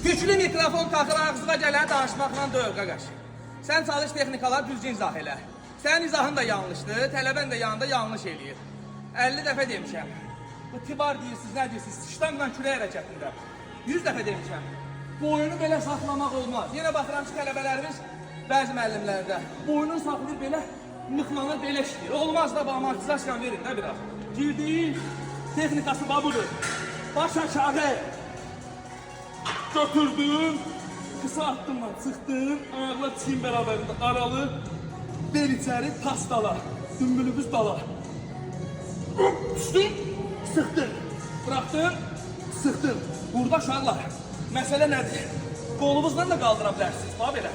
Güclü mikrofon taxır ağzına gələn danışmaqla deyil qaqaş. Sən çalış texnikalar düzgün izah elə. Sənin izahın da yanlışdır, tələbən də yanında yanlış eləyir. 50 dəfə demişəm. Bu tibar deyirsiniz, nə deyirsiniz? Ştamla kürək hərəkətində. 100 dəfə demişəm. Boyunu belə saxlamaq olmaz. Yenə baxıram ki, tələbələrimiz bəzi müəllimlərdə boynunu saxlayır belə, mıxlanır belə işləyir. Olmaz da bu amortizasiya verin də biraz. Girdiyin texnikası budur. Baş aşağı götürdün, kısa addımla çıxdın, ayaqlar çiyin bərabərində aralı, bel içəri tas dala, dümbülübüz dala. Düşdün, sıxdın, bıraxdın, sıxdın. Burada uşaqlar, məsələ nədir? Qolunuzla da qaldıra bilərsiniz, bax belə.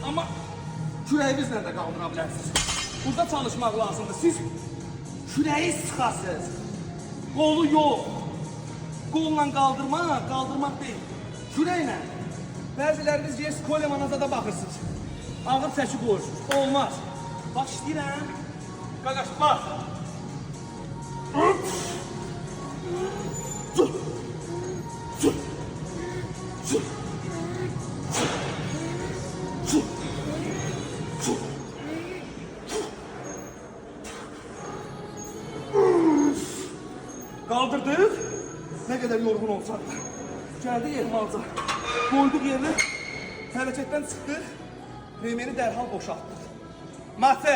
Amma kürəyinizlə də qaldıra bilərsiniz. Burada çalışmaq lazımdır. Siz kürəyi sıxasınız, qolu yox. Qolla qaldırmaq deyil. Kürəklə. Bəziləriniz deyir, kolemanaza da baxırsınız. Ağır çəki qoyursunuz. Olmaz. Bax işləyirəm. Qaqaş, bax. Qaldırdıq. Nə qədər yorğun olsaq da. Gəldik ehmalca. Qoyduq yerinə. Hərəkətdən çıxdıq. Remeni dərhal boşaltdıq. Matə.